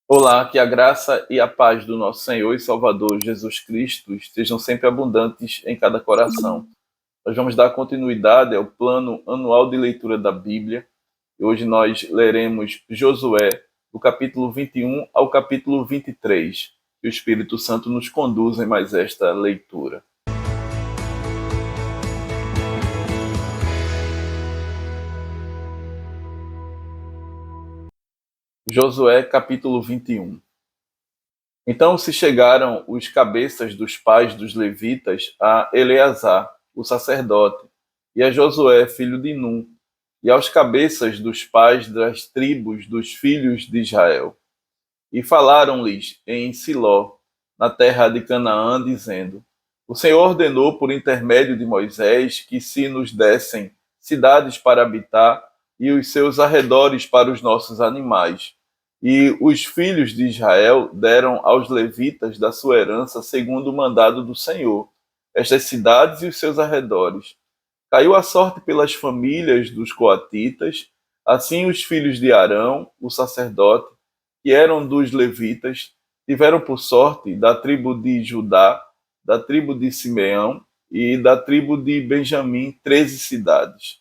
Olá, que a graça e a paz do nosso Senhor e Salvador Jesus Cristo estejam sempre abundantes em cada coração. Nós vamos dar continuidade ao plano anual de leitura da Bíblia. E hoje nós leremos Josué, do capítulo 21 ao capítulo 23. Que o Espírito Santo nos conduza em mais esta leitura. Josué, capítulo 21. Então se chegaram os cabeças dos pais dos levitas a Eleazar, o sacerdote, e a Josué, filho de Num, e aos cabeças dos pais das tribos dos filhos de Israel. E falaram-lhes em Siló, na terra de Canaã, dizendo: O Senhor ordenou por intermédio de Moisés que se nos dessem cidades para habitar e os seus arredores para os nossos animais. E os filhos de Israel deram aos levitas da sua herança segundo o mandado do Senhor, estas cidades e os seus arredores. Caiu a sorte pelas famílias dos coatitas, assim os filhos de Arão, o sacerdote, que eram dos levitas, tiveram por sorte da tribo de Judá, da tribo de Simeão e da tribo de Benjamim 13 cidades.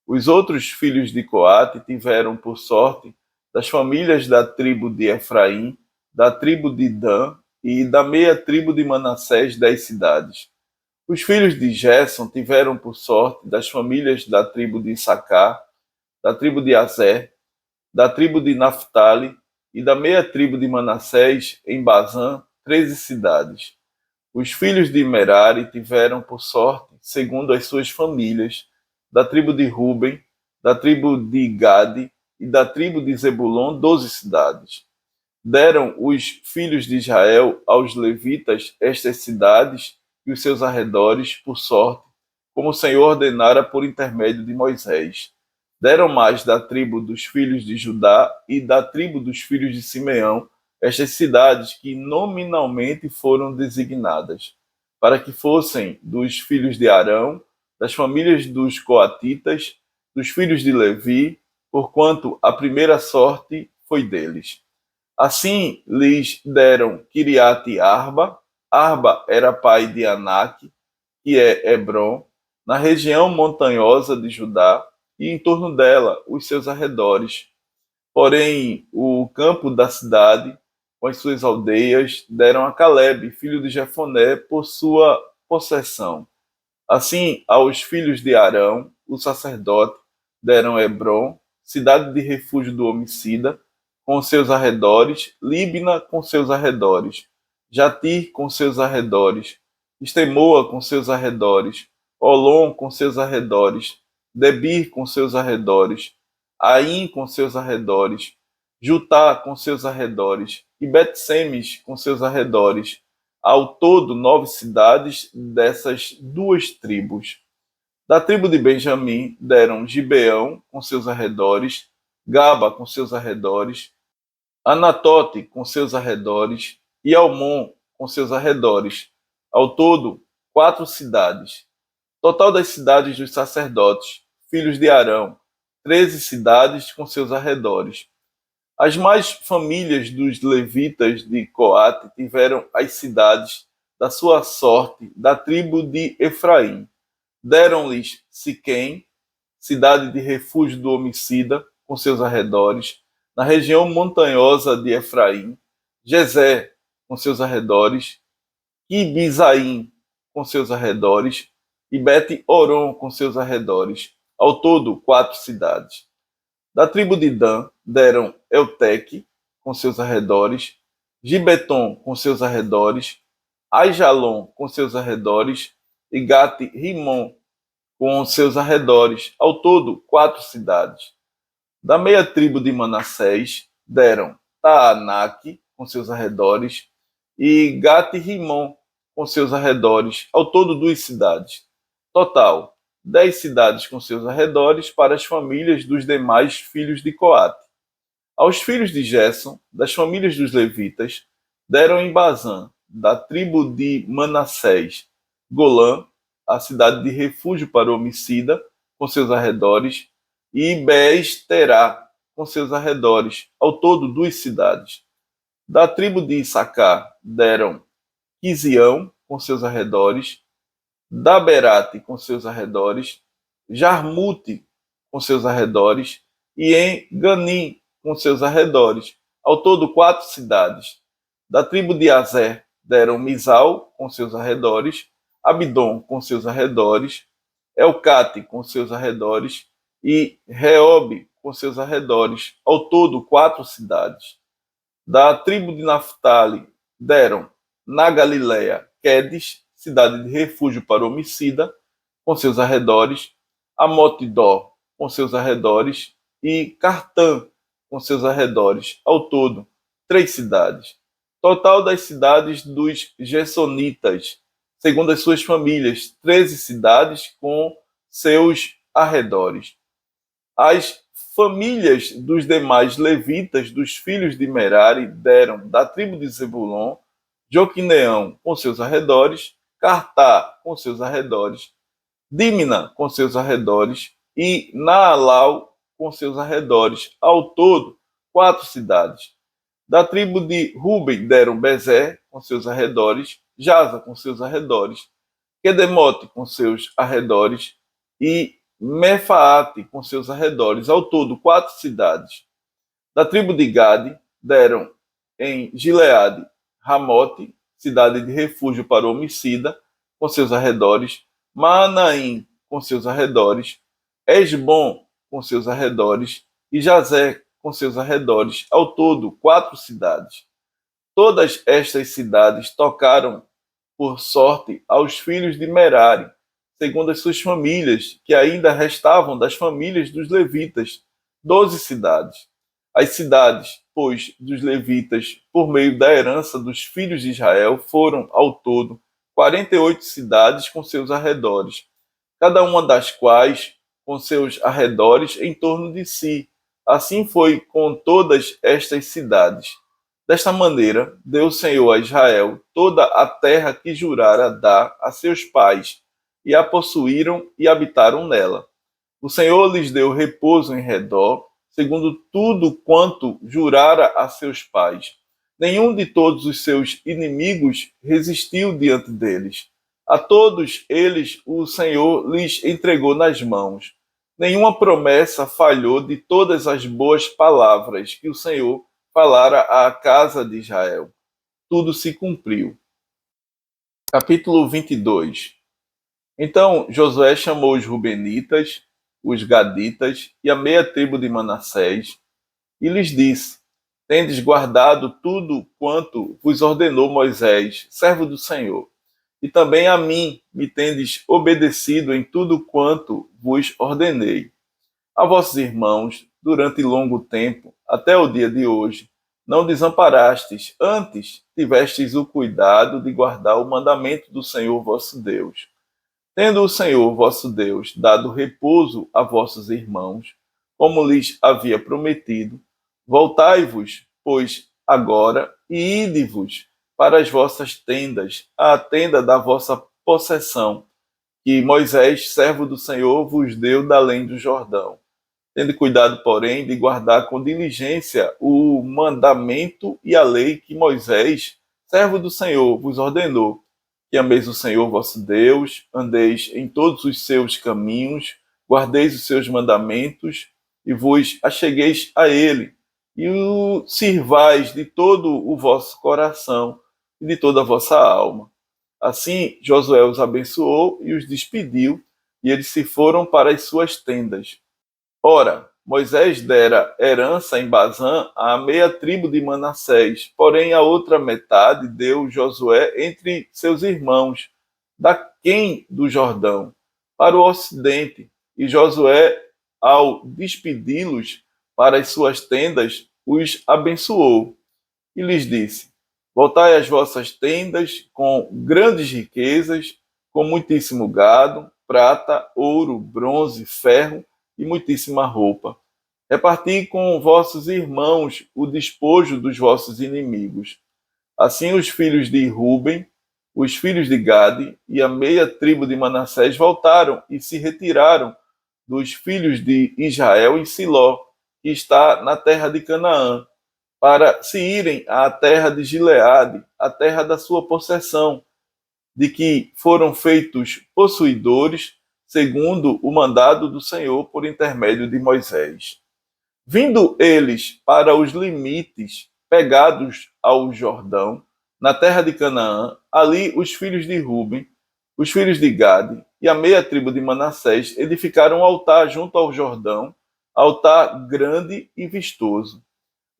Os outros filhos de Coate tiveram por sorte das famílias da tribo de Efraim, da tribo de Dan e da meia tribo de Manassés 10 cidades. Os filhos de Gerson tiveram por sorte das famílias da tribo de Issacar, da tribo de Azer, da tribo de Naphtali e da meia tribo de Manassés em Bazã, 13 cidades. Os filhos de Merari tiveram por sorte, segundo as suas famílias, da tribo de Ruben, da tribo de Gade e da tribo de Zebulon, 12 cidades. Deram os filhos de Israel aos levitas estas cidades e os seus arredores por sorte, como o Senhor ordenara por intermédio de Moisés. Deram mais da tribo dos filhos de Judá e da tribo dos filhos de Simeão estas cidades que nominalmente foram designadas, para que fossem dos filhos de Arão, das famílias dos coatitas, dos filhos de Levi, porquanto a primeira sorte foi deles. Assim lhes deram Kiriat Arba. Arba era pai de Anak, que é Hebron, na região montanhosa de Judá, e em torno dela os seus arredores. Porém, o campo da cidade, com as suas aldeias, deram a Calebe, filho de Jefoné, por sua possessão. Assim, aos filhos de Arão, o sacerdote, deram Hebron, cidade de refúgio do homicida, com seus arredores, Líbna com seus arredores, Jatir com seus arredores, Estemoa com seus arredores, Olom com seus arredores, Debir com seus arredores, Aim com seus arredores, Jutá com seus arredores, e Bet-Semes com seus arredores. Ao todo, 9 cidades dessas duas tribos. Da tribo de Benjamim deram Gibeão com seus arredores, Gaba com seus arredores, Anatote com seus arredores e Almon com seus arredores. Ao todo, 4 cidades. Total das cidades dos sacerdotes, filhos de Arão, 13 cidades com seus arredores. As mais famílias dos levitas de Coate tiveram as cidades da sua sorte da tribo de Efraim. Deram-lhes Siquém, cidade de refúgio do homicida, com seus arredores, na região montanhosa de Efraim, Jezé, com seus arredores, Ibizaim, com seus arredores, e Bet-Oron, com seus arredores. Ao todo, 4 cidades. Da tribo de Dan, deram Elteque, com seus arredores, Gibeton, com seus arredores, Aijalon, com seus arredores, e Gate-Rimon, com seus arredores. Ao todo, 4 cidades. Da meia tribo de Manassés, deram Taanaque, com seus arredores, e Gate-Rimon, com seus arredores. Ao todo, 2 cidades. Total, 10 cidades com seus arredores para as famílias dos demais filhos de Coate. Aos filhos de Gerson, das famílias dos levitas, deram em Bazã, da tribo de Manassés, Golã, a cidade de refúgio para o homicida, com seus arredores, e Bees-Terá, com seus arredores. Ao todo, 2 cidades. Da tribo de Issacar deram Quizião com seus arredores, Daberate com seus arredores, Jarmute com seus arredores e em Ganim com seus arredores. Ao todo 4 cidades. Da tribo de Azer deram Misal com seus arredores, Abdom com seus arredores, Elcate com seus arredores e Reobe com seus arredores. Ao todo 4 cidades. Da tribo de Naphtali deram na Galileia Quedes, cidade de refúgio para o homicida, com seus arredores, Amotidó, com seus arredores, e Cartã, com seus arredores. Ao todo, 3 cidades. Total das cidades dos Gersonitas, segundo as suas famílias, 13 cidades com seus arredores. As famílias dos demais levitas dos filhos de Merari deram da tribo de Zebulon, Joquineão com seus arredores, Cartá com seus arredores, Dímina com seus arredores e Naalau com seus arredores. Ao todo, 4 cidades. Da tribo de Ruben deram Bezé com seus arredores, Jaza com seus arredores, Quedemote com seus arredores e Mefaate com seus arredores. Ao todo, 4 cidades. Da tribo de Gade deram em Gileade Ramote, cidade de refúgio para o homicida, com seus arredores, Maanaim com seus arredores, Esbom com seus arredores e Jazé com seus arredores. Ao todo, 4 cidades. Todas estas cidades tocaram por sorte aos filhos de Merari, segundo as suas famílias, que ainda restavam das famílias dos levitas, 12 cidades. As cidades, pois, dos levitas, por meio da herança dos filhos de Israel, foram, ao todo, 48 cidades com seus arredores, cada uma das quais com seus arredores em torno de si. Assim foi com todas estas cidades. Desta maneira, deu o Senhor a Israel toda a terra que jurara dar a seus pais, e a possuíram e habitaram nela. O Senhor lhes deu repouso em redor, segundo tudo quanto jurara a seus pais. Nenhum de todos os seus inimigos resistiu diante deles. A todos eles o Senhor lhes entregou nas mãos. Nenhuma promessa falhou de todas as boas palavras que o Senhor falara à casa de Israel. Tudo se cumpriu. Capítulo 22. Então Josué chamou os Rubenitas, os Gaditas e a meia tribo de Manassés, e lhes disse: Tendes guardado tudo quanto vos ordenou Moisés, servo do Senhor, e também a mim me tendes obedecido em tudo quanto vos ordenei. A vossos irmãos, durante longo tempo, até o dia de hoje, não desamparastes, antes tivestes o cuidado de guardar o mandamento do Senhor vosso Deus. Tendo o Senhor vosso Deus dado repouso a vossos irmãos, como lhes havia prometido, voltai-vos, pois, agora, e ide-vos para as vossas tendas, à tenda da vossa possessão, que Moisés, servo do Senhor, vos deu da além do Jordão. Tendo cuidado, porém, de guardar com diligência o mandamento e a lei que Moisés, servo do Senhor, vos ordenou, que ameis o Senhor vosso Deus, andeis em todos os seus caminhos, guardeis os seus mandamentos e vos achegueis a ele, e o sirvais de todo o vosso coração e de toda a vossa alma. Assim Josué os abençoou e os despediu, e eles se foram para as suas tendas. Ora, Moisés dera herança em Bazã à meia tribo de Manassés, porém a outra metade deu Josué entre seus irmãos, daquém do Jordão, para o ocidente. E Josué, ao despedi-los para as suas tendas, os abençoou e lhes disse: Voltai às vossas tendas com grandes riquezas, com muitíssimo gado, prata, ouro, bronze, ferro e muitíssima roupa. Reparti com vossos irmãos o despojo dos vossos inimigos. Assim os filhos de Ruben, os filhos de Gade e a meia tribo de Manassés voltaram e se retiraram dos filhos de Israel em Siló, que está na terra de Canaã, para se irem à terra de Gileade, a terra da sua possessão, de que foram feitos possuidores, segundo o mandado do Senhor por intermédio de Moisés. Vindo eles para os limites pegados ao Jordão, na terra de Canaã, ali os filhos de Ruben, os filhos de Gade e a meia tribo de Manassés edificaram um altar junto ao Jordão, altar grande e vistoso.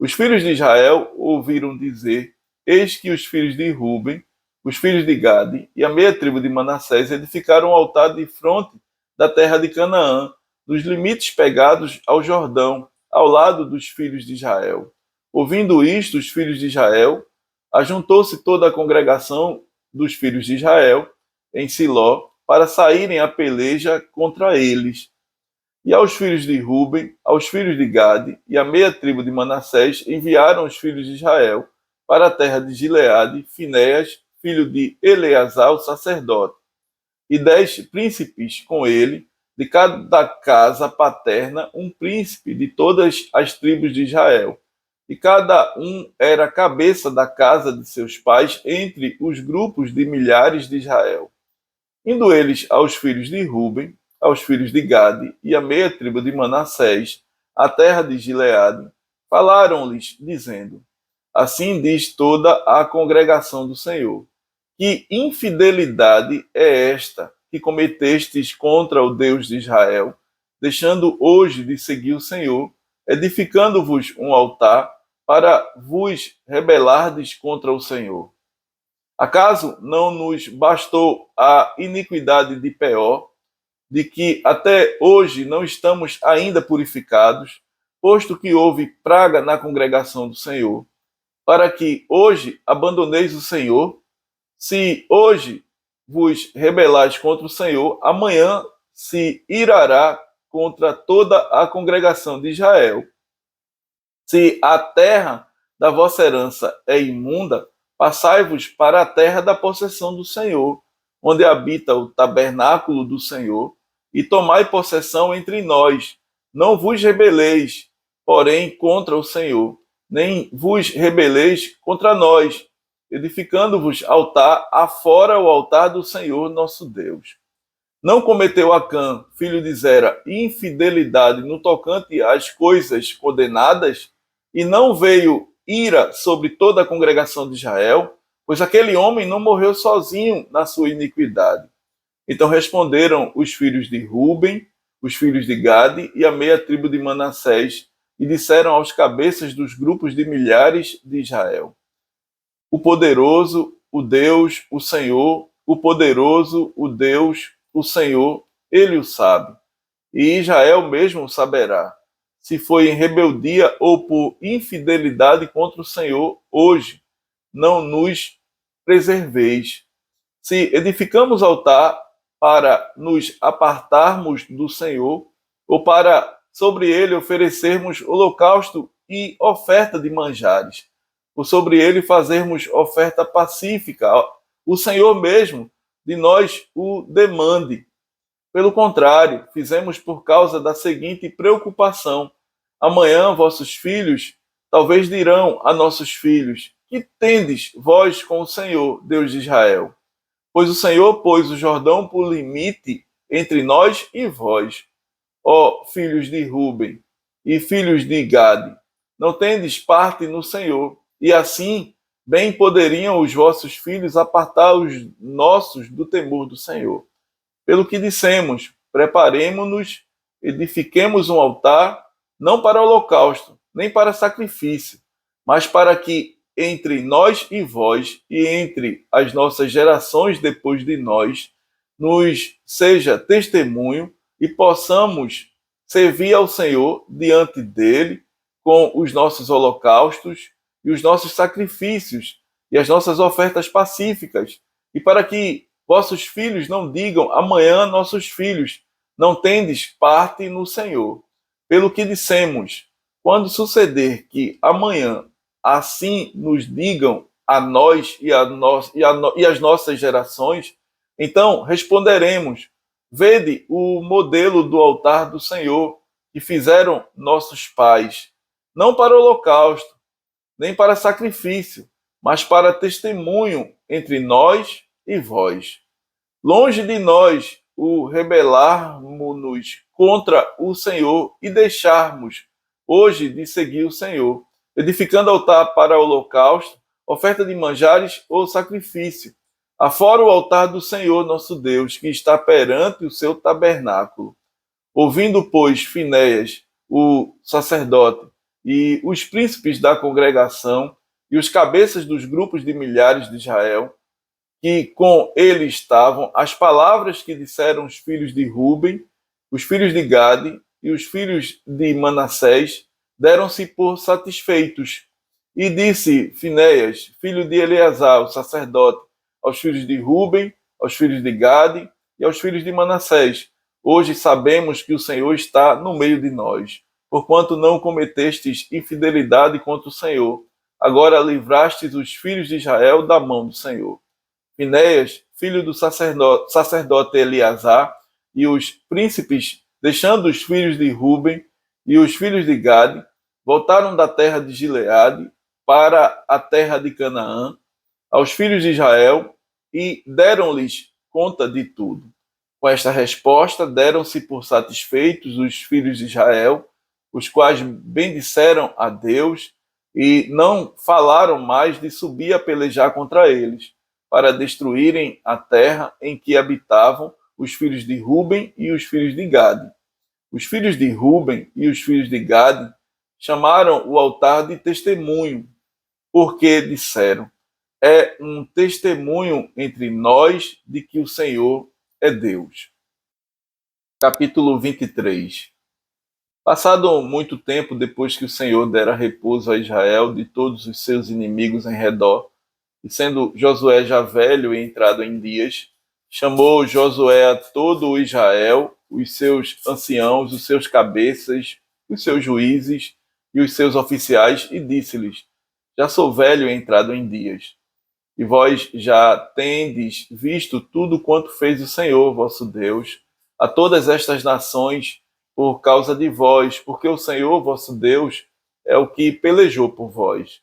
Os filhos de Israel ouviram dizer: Eis que os filhos de Ruben, os filhos de Gade e a meia tribo de Manassés edificaram um altar de fronte da terra de Canaã, nos limites pegados ao Jordão, ao lado dos filhos de Israel. Ouvindo isto, os filhos de Israel, ajuntou-se toda a congregação dos filhos de Israel em Siló para saírem à peleja contra eles. E aos filhos de Ruben, aos filhos de Gade e à meia tribo de Manassés enviaram os filhos de Israel para a terra de Gileade, Finéias, filho de Eleazar, o sacerdote, e 10 príncipes com ele, de cada casa paterna, um príncipe de todas as tribos de Israel. E cada um era a cabeça da casa de seus pais entre os grupos de milhares de Israel. Indo eles aos filhos de Ruben, aos filhos de Gade e à meia tribo de Manassés, a terra de Gileade, falaram-lhes, dizendo: Assim diz toda a congregação do Senhor: Que infidelidade é esta que cometestes contra o Deus de Israel, deixando hoje de seguir o Senhor, edificando-vos um altar para vos rebelardes contra o Senhor? Acaso não nos bastou a iniquidade de Peor, de que até hoje não estamos ainda purificados, posto que houve praga na congregação do Senhor, para que hoje abandoneis o Senhor? Se hoje vos rebelais contra o Senhor, amanhã se irará contra toda a congregação de Israel. Se a terra da vossa herança é imunda, passai-vos para a terra da possessão do Senhor, onde habita o tabernáculo do Senhor, e tomai possessão entre nós. Não vos rebeleis, porém, contra o Senhor, nem vos rebeleis contra nós, edificando-vos altar afora o altar do Senhor nosso Deus. Não cometeu Acã, filho de Zera, infidelidade no tocante às coisas condenadas, e não veio ira sobre toda a congregação de Israel, pois aquele homem não morreu sozinho na sua iniquidade. Então responderam os filhos de Ruben, os filhos de Gade e a meia tribo de Manassés, e disseram aos cabeças dos grupos de milhares de Israel: O poderoso, o Deus, o Senhor, o poderoso, o Deus, o Senhor, ele o sabe. E Israel mesmo saberá, se foi em rebeldia ou por infidelidade contra o Senhor, hoje não nos preserveis. Se edificamos altar para nos apartarmos do Senhor, ou para sobre ele oferecermos holocausto e oferta de manjares, ou sobre ele fazermos oferta pacífica, o Senhor mesmo de nós o demande. Pelo contrário, fizemos por causa da seguinte preocupação: amanhã vossos filhos talvez dirão a nossos filhos: Que tendes vós com o Senhor, Deus de Israel? Pois o Senhor pôs o Jordão por limite entre nós e vós, ó filhos de Ruben e filhos de Gade. Não tendes parte no Senhor, e assim bem poderiam os vossos filhos apartar os nossos do temor do Senhor. Pelo que dissemos: preparemo-nos, edifiquemos um altar, não para holocausto, nem para sacrifício, mas para que entre nós e vós, e entre as nossas gerações depois de nós, nos seja testemunho e possamos servir ao Senhor diante dele com os nossos holocaustos e os nossos sacrifícios e as nossas ofertas pacíficas, e para que vossos filhos não digam amanhã, nossos filhos, não tendes parte no Senhor. Pelo que dissemos: quando suceder que amanhã assim nos digam a nós e as nossas gerações, então responderemos: vede o modelo do altar do Senhor que fizeram nossos pais, não para o holocausto, nem para sacrifício, mas para testemunho entre nós e vós. Longe de nós o rebelarmos-nos contra o Senhor e deixarmos hoje de seguir o Senhor, edificando altar para holocausto, oferta de manjares ou sacrifício, afora o altar do Senhor nosso Deus, que está perante o seu tabernáculo. Ouvindo, pois, Finéias, o sacerdote, e os príncipes da congregação, e os cabeças dos grupos de milhares de Israel, que com ele estavam, as palavras que disseram os filhos de Ruben, os filhos de Gade e os filhos de Manassés, deram-se por satisfeitos. E disse Finéias, filho de Eleazar, o sacerdote, aos filhos de Ruben, aos filhos de Gade e aos filhos de Manassés: hoje sabemos que o Senhor está no meio de nós, porquanto não cometestes infidelidade contra o Senhor. Agora livrastes os filhos de Israel da mão do Senhor. Finéias, filho do sacerdote Eleazar, e os príncipes, deixando os filhos de Ruben e os filhos de Gade, voltaram da terra de Gileade para a terra de Canaã, aos filhos de Israel, e deram-lhes conta de tudo. Com esta resposta, deram-se por satisfeitos os filhos de Israel, os quais bendisseram a Deus e não falaram mais de subir a pelejar contra eles, para destruírem a terra em que habitavam os filhos de Ruben e os filhos de Gade. Os filhos de Ruben e os filhos de Gade chamaram o altar de testemunho, porque disseram: é um testemunho entre nós de que o Senhor é Deus. Capítulo 23. Passado muito tempo depois que o Senhor dera repouso a Israel de todos os seus inimigos em redor, e sendo Josué já velho e entrado em dias, chamou Josué a todo o Israel, os seus anciãos, os seus cabeças, os seus juízes e os seus oficiais, e disse-lhes: já sou velho e entrado em dias, e vós já tendes visto tudo quanto fez o Senhor, vosso Deus, a todas estas nações por causa de vós, porque o Senhor, vosso Deus, é o que pelejou por vós.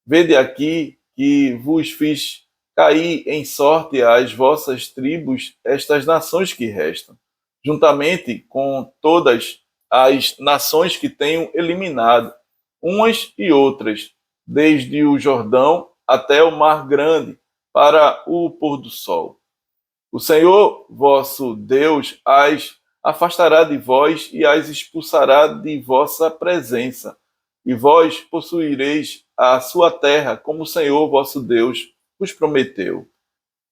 Vede aqui que vos fiz cair em sorte às vossas tribos estas nações que restam, juntamente com todas as nações que tenho eliminado, umas e outras, desde o Jordão até o Mar Grande, para o pôr do sol. O Senhor, vosso Deus, as afastará de vós e as expulsará de vossa presença, e vós possuireis a sua terra, como o Senhor, vosso Deus, vos prometeu.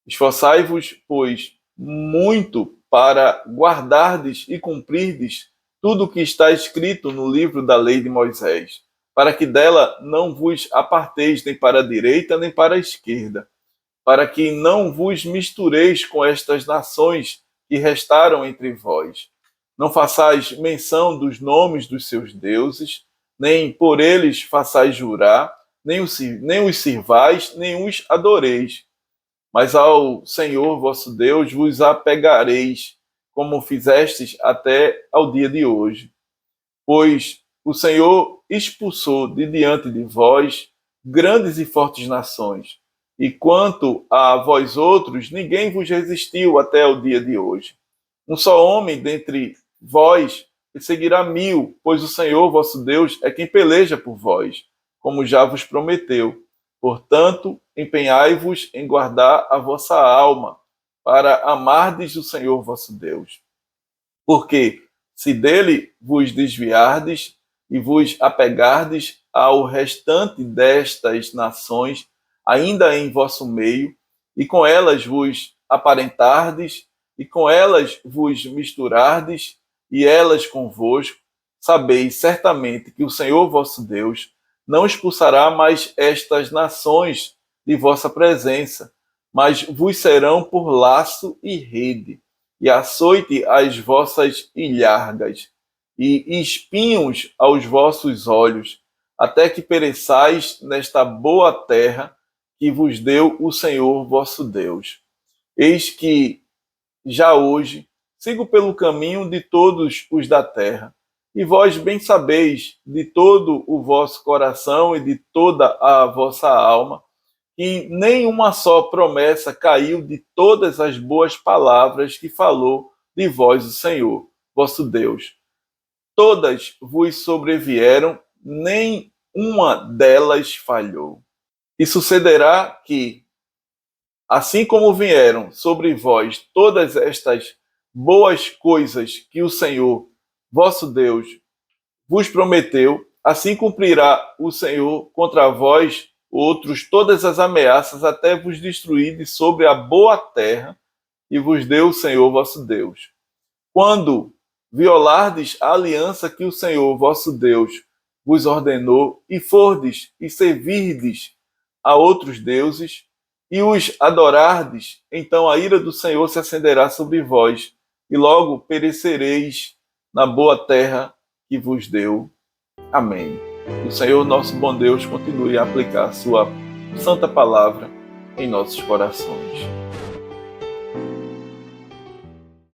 Esforçai-vos, pois, muito para guardardes e cumprirdes tudo o que está escrito no livro da lei de Moisés, para que dela não vos aparteis nem para a direita nem para a esquerda, para que não vos mistureis com estas nações que restaram entre vós. Não façais menção dos nomes dos seus deuses, nem por eles façais jurar, nem os sirvais, nem os adoreis. Mas ao Senhor vosso Deus vos apegareis, como fizestes até ao dia de hoje. Pois o Senhor expulsou de diante de vós grandes e fortes nações, e quanto a vós outros, ninguém vos resistiu até o dia de hoje. Um só homem dentre vós perseguirá 1000, pois o Senhor vosso Deus é quem peleja por vós, como já vos prometeu. Portanto, empenhai-vos em guardar a vossa alma, para amardes o Senhor vosso Deus. Porque, se dele vos desviardes e vos apegardes ao restante destas nações, ainda em vosso meio, e com elas vos aparentardes, e com elas vos misturardes, e elas convosco, sabeis certamente que o Senhor vosso Deus não expulsará mais estas nações de vossa presença, mas vos serão por laço e rede, e açoite às vossas ilhargas, e espinhos aos vossos olhos, até que pereçais nesta boa terra que vos deu o Senhor vosso Deus. Eis que, já hoje, sigo pelo caminho de todos os da terra, E vós bem sabeis de todo o vosso coração e de toda a vossa alma, que nenhuma só promessa caiu de todas as boas palavras que falou de vós o Senhor, vosso Deus. Todas vos sobrevieram, nem uma delas falhou. E sucederá que, assim como vieram sobre vós todas estas boas coisas que o Senhor, vosso Deus, vos prometeu, assim cumprirá o Senhor contra vós outros todas as ameaças, até vos destruir de sobre a boa terra que vos deu o Senhor vosso Deus. Quando violardes a aliança que o Senhor vosso Deus vos ordenou, e fordes e servirdes a outros deuses, e os adorardes, então a ira do Senhor se acenderá sobre vós, e logo perecereis na boa terra que vos deu. Amém. O Senhor, nosso bom Deus, continue a aplicar a sua santa palavra em nossos corações.